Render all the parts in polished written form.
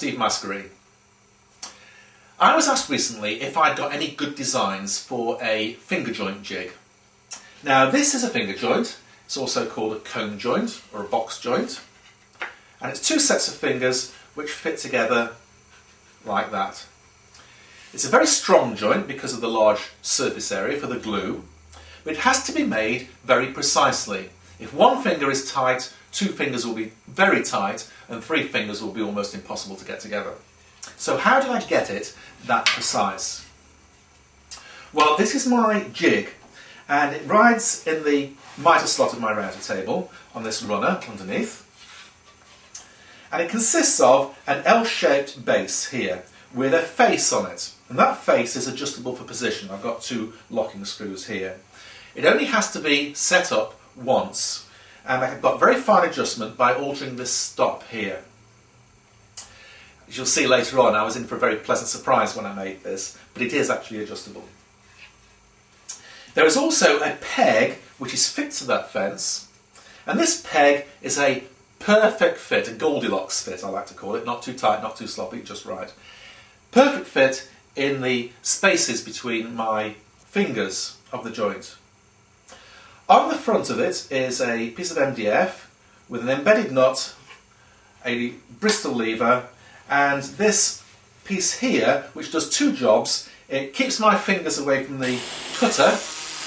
Steve Maskery. I was asked recently if I'd got any good designs for a finger joint jig. Now this is a finger joint, it's also called a cone joint or a box joint, and it's two sets of fingers which fit together like that. It's a very strong joint because of the large surface area for the glue, but it has to be made very precisely. If one finger is tight, two fingers will be very tight, and three fingers will be almost impossible to get together. So how did I get it that precise? Well, this is my jig, and it rides in the mitre slot of my router table on this runner underneath. And it consists of an L-shaped base here with a face on it. And that face is adjustable for position. I've got two locking screws here. It only has to be set up once. And I've got very fine adjustment by altering this stop here. As you'll see later on, I was in for a very pleasant surprise when I made this, but it is actually adjustable. There is also a peg which is fixed to that fence, and this peg is a perfect fit, a Goldilocks fit I like to call it, not too tight, not too sloppy, just right. Perfect fit in the spaces between my fingers of the joint. On the front of it is a piece of MDF with an embedded nut, a Bristol lever, and this piece here, which does two jobs. It keeps my fingers away from the cutter,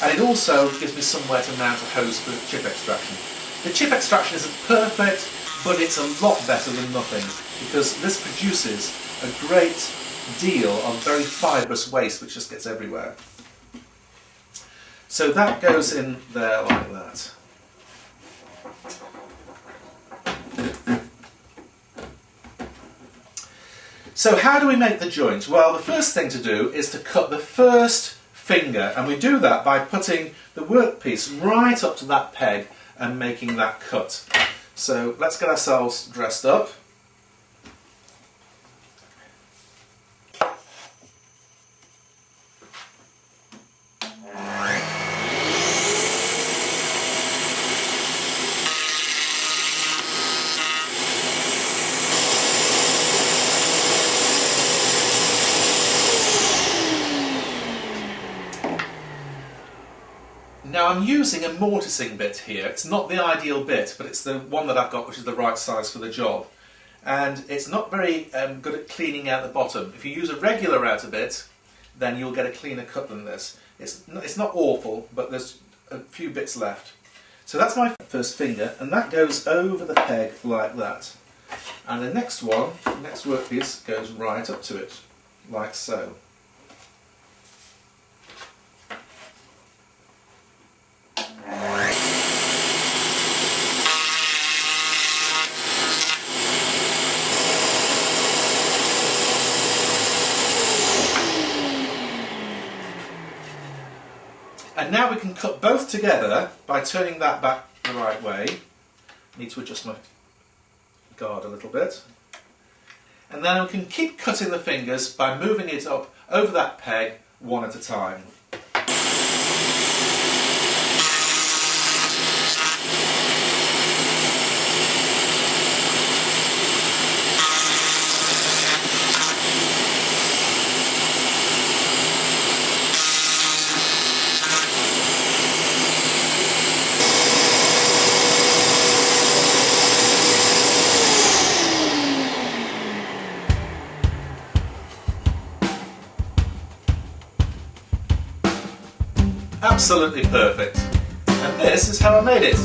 and it also gives me somewhere to mount a hose for chip extraction. The chip extraction isn't perfect, but it's a lot better than nothing, because this produces a great deal of very fibrous waste which just gets everywhere. So that goes in there like that. So how do we make the joint? Well, the first thing to do is to cut the first finger, and we do that by putting the workpiece right up to that peg and making that cut. So let's get ourselves dressed up. Now I'm using a mortising bit here. It's not the ideal bit, but it's the one that I've got which is the right size for the job. And it's not very good at cleaning out the bottom. If you use a regular router bit, then you'll get a cleaner cut than this. It's not awful, but there's a few bits left. So that's my first finger, and that goes over the peg like that. And the next one, the next workpiece, goes right up to it, like so. And now we can cut both together by turning that back the right way. I need to adjust my guard a little bit. And then we can keep cutting the fingers by moving it up over that peg one at a time. Absolutely perfect. And this is how I made it.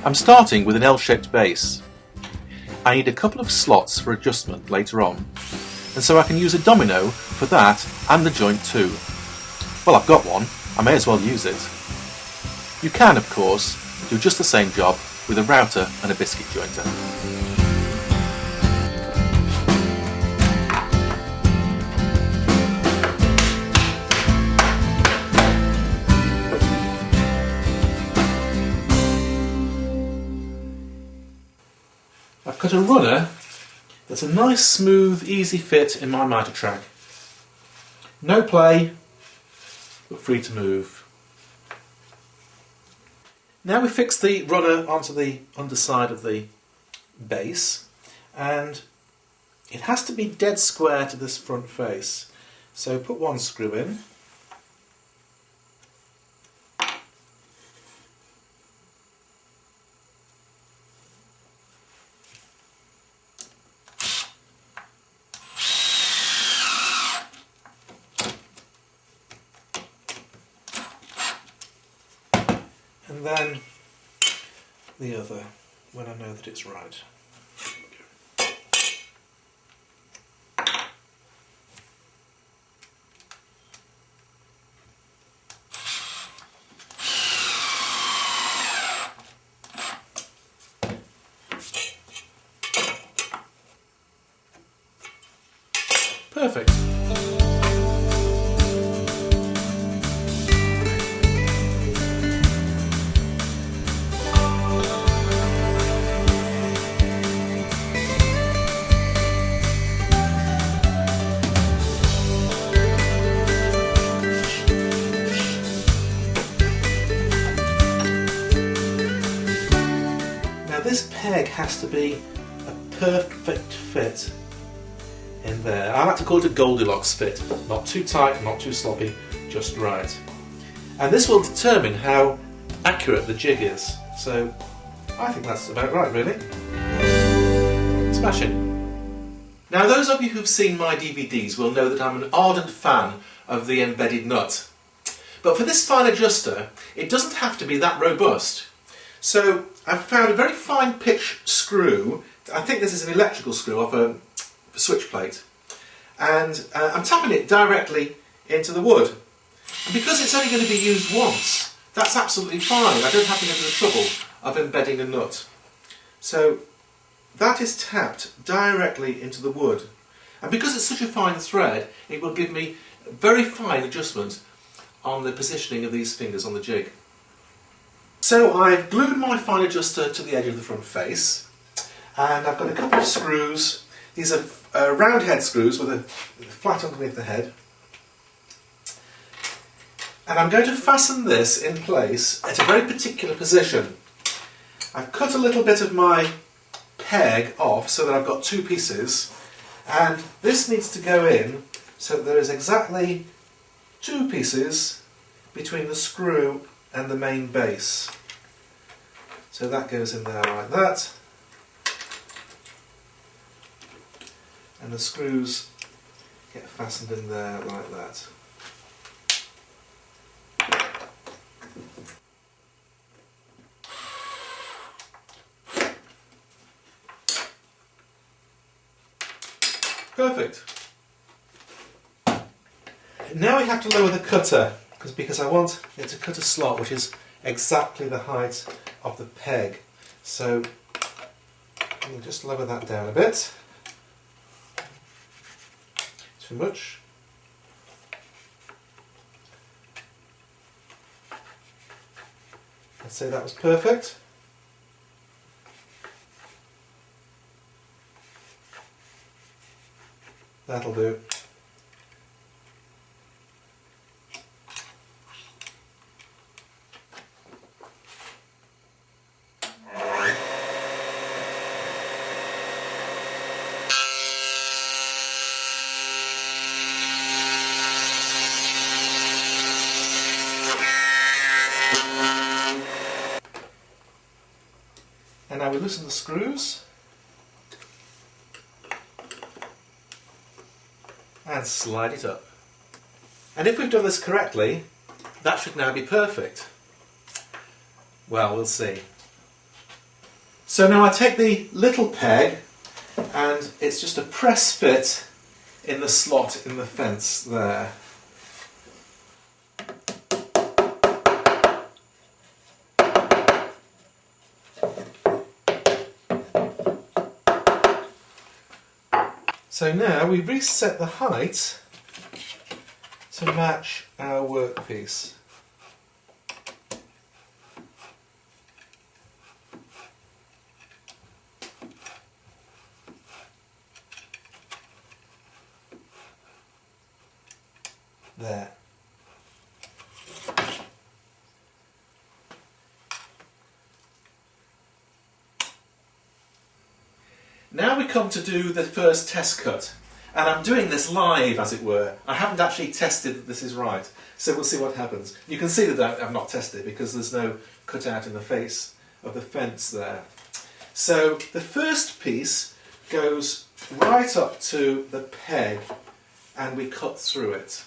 I'm starting with an L-shaped base. I need a couple of slots for adjustment later on, and so I can use a domino for that and the joint too. Well, I've got one, I may as well use it. You can, of course, do just the same job with a router and a biscuit jointer. I've cut a runner that's a nice, smooth, easy fit in my mitre track. No play, but free to move. Now we fix the runner onto the underside of the base, and it has to be dead square to this front face. So put one screw in. And then the other, when I know that it's right. Perfect. Now this peg has to be a perfect fit in there. I like to call it a Goldilocks fit. Not too tight, not too sloppy, just right. And this will determine how accurate the jig is. So I think that's about right, really. Smashing. Now those of you who've seen my DVDs will know that I'm an ardent fan of the embedded nut. But for this fine adjuster, it doesn't have to be that robust. So I've found a very fine pitch screw. I think this is an electrical screw off a switch plate, and I'm tapping it directly into the wood. And because it's only going to be used once, that's absolutely fine. I don't have to go to the trouble of embedding a nut. So that is tapped directly into the wood. And because it's such a fine thread, it will give me a very fine adjustment on the positioning of these fingers on the jig. So I've glued my fine adjuster to the edge of the front face, and I've got a couple of screws. These are round head screws with a flat underneath the head. And I'm going to fasten this in place at a very particular position. I've cut a little bit of my peg off so that I've got two pieces, and this needs to go in so that there is exactly two pieces between the screw and the main base. So that goes in there like that. And the screws get fastened in there like that. Perfect. Now we have to lower the cutter because I want it to cut a slot which is exactly the height of the peg. So we'll just lower that down a bit. Too much. I'd say that was perfect. That'll do. And now we loosen the screws and slide it up. And if we've done this correctly, that should now be perfect. Well, we'll see. So now I take the little peg and it's just a press fit in the slot in the fence there. So now we reset the height to match our workpiece. Now we come to do the first test cut. And I'm doing this live, as it were. I haven't actually tested that this is right. So we'll see what happens. You can see that I've not tested because there's no cutout in the face of the fence there. So the first piece goes right up to the peg and we cut through it.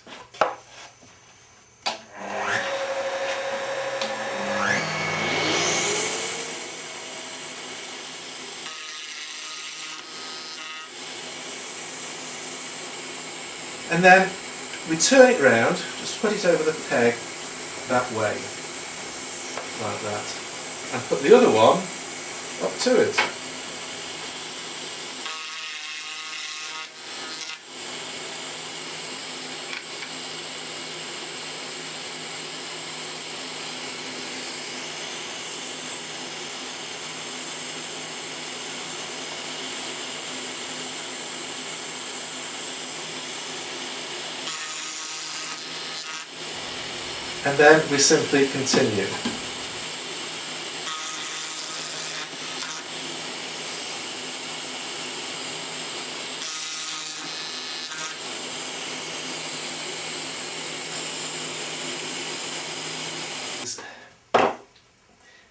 And then we turn it round, just put it over the peg that way, like that, and put the other one up to it. And then we simply continue.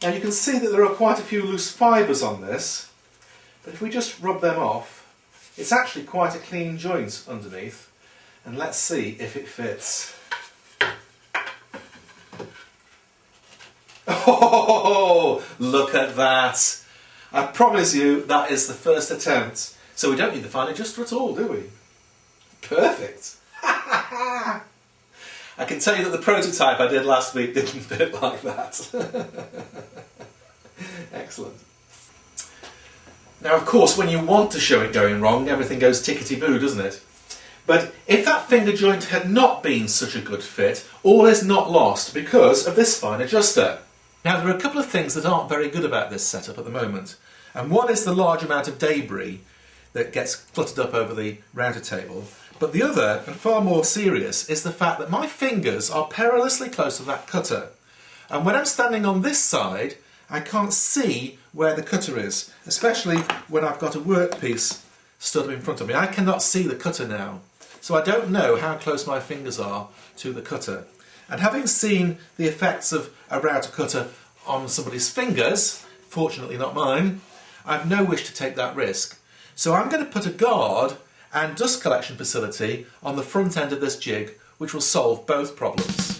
Now you can see that there are quite a few loose fibres on this, but if we just rub them off, it's actually quite a clean joint underneath, and let's see if it fits. Oh, look at that! I promise you that is the first attempt. So we don't need the fine adjuster at all, do we? Perfect! I can tell you that the prototype I did last week didn't fit like that. Excellent. Now, of course, when you want to show it going wrong, everything goes tickety-boo, doesn't it? But if that finger joint had not been such a good fit, all is not lost because of this fine adjuster. Now, there are a couple of things that aren't very good about this setup at the moment. And one is the large amount of debris that gets cluttered up over the router table. But the other, and far more serious, is the fact that my fingers are perilously close to that cutter. And when I'm standing on this side, I can't see where the cutter is, especially when I've got a workpiece stood up in front of me. I cannot see the cutter now. So I don't know how close my fingers are to the cutter. And having seen the effects of a router cutter on somebody's fingers, fortunately not mine, I've no wish to take that risk. So I'm going to put a guard and dust collection facility on the front end of this jig, which will solve both problems.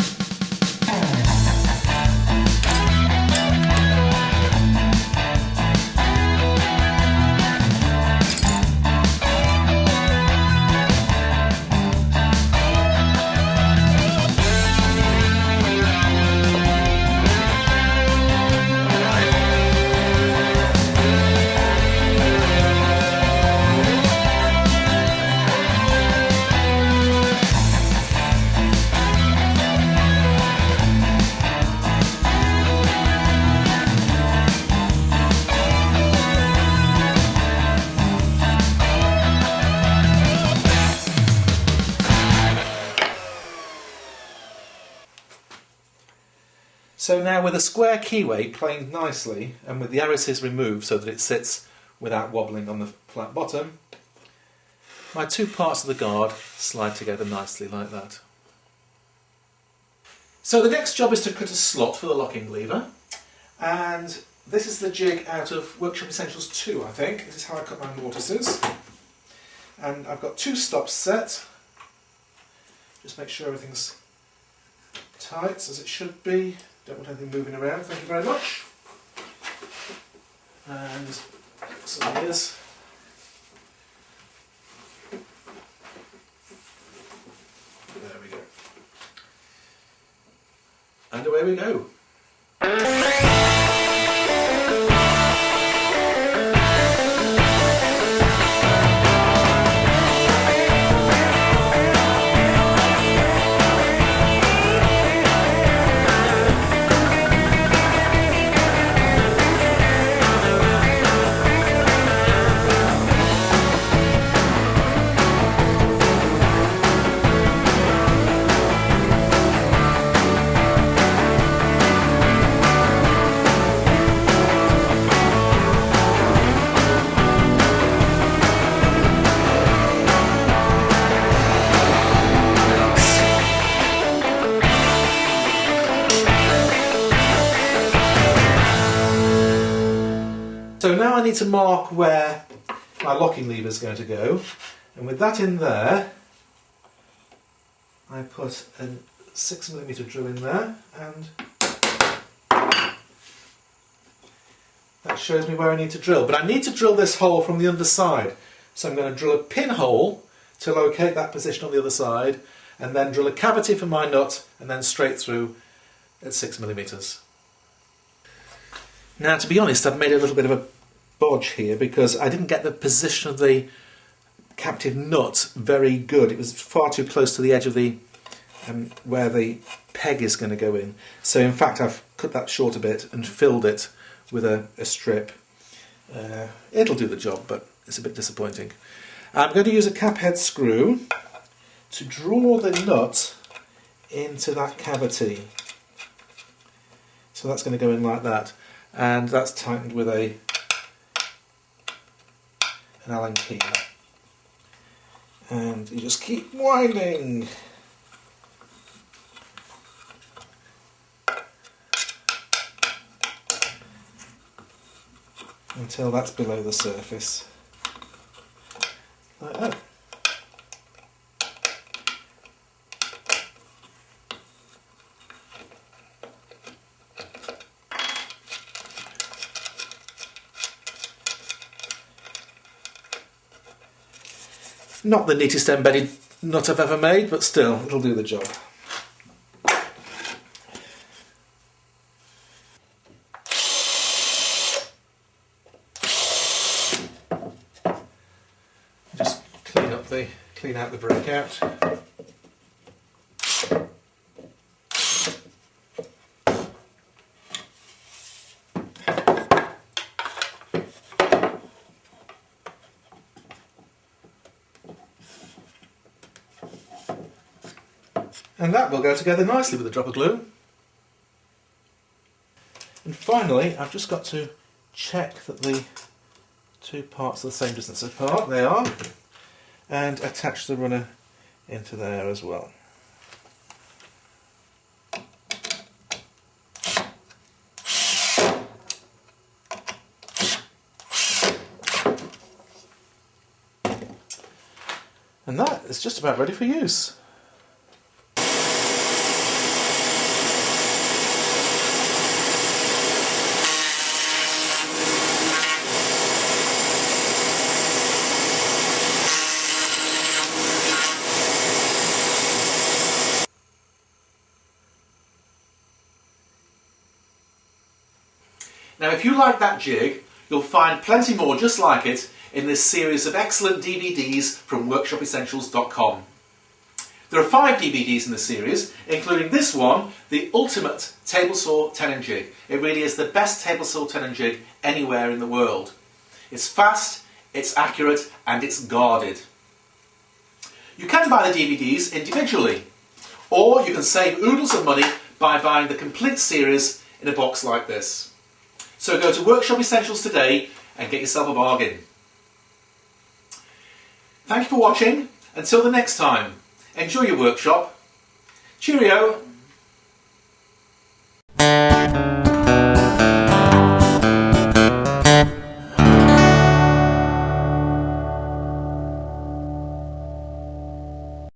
So now with a square keyway planed nicely and with the arises removed so that it sits without wobbling on the flat bottom, my two parts of the guard slide together nicely like that. So the next job is to cut a slot for the locking lever, and this is the jig out of Workshop Essentials 2, I think. This is how I cut my mortises. And I've got two stops set. Just make sure everything's tight as it should be. Don't want anything moving around, thank you very much. And some ears. There we go. And away we go. I need to mark where my locking lever is going to go, and with that in there, I put a 6mm drill in there, and that shows me where I need to drill. But I need to drill this hole from the underside, so I'm going to drill a pinhole to locate that position on the other side, and then drill a cavity for my nut, and then straight through at 6mm. Now, to be honest, I've made a little bit of a bodge here because I didn't get the position of the captive nut very good. It was far too close to the edge of the where the peg is going to go in. So in fact I've cut that short a bit and filled it with a strip. It'll do the job, but it's a bit disappointing. I'm going to use a cap head screw to draw the nut into that cavity. So that's going to go in like that, and that's tightened with an Allen key. And you just keep winding. Until that's below the surface. Like that. Not the neatest embedded nut I've ever made, but still, it'll do the job. Just clean out the breakout. And that will go together nicely with a drop of glue. And finally, I've just got to check that the two parts are the same distance apart. They are. And attach the runner into there as well. And that is just about ready for use. Now, if you like that jig, you'll find plenty more just like it in this series of excellent DVDs from workshopessentials.com. There are 5 DVDs in the series, including this one, the ultimate table saw tenon jig. It really is the best table saw tenon jig anywhere in the world. It's fast, it's accurate, and it's guarded. You can buy the DVDs individually, or you can save oodles of money by buying the complete series in a box like this. So go to Workshop Essentials today and get yourself a bargain. Thank you for watching. Until the next time, enjoy your workshop. Cheerio!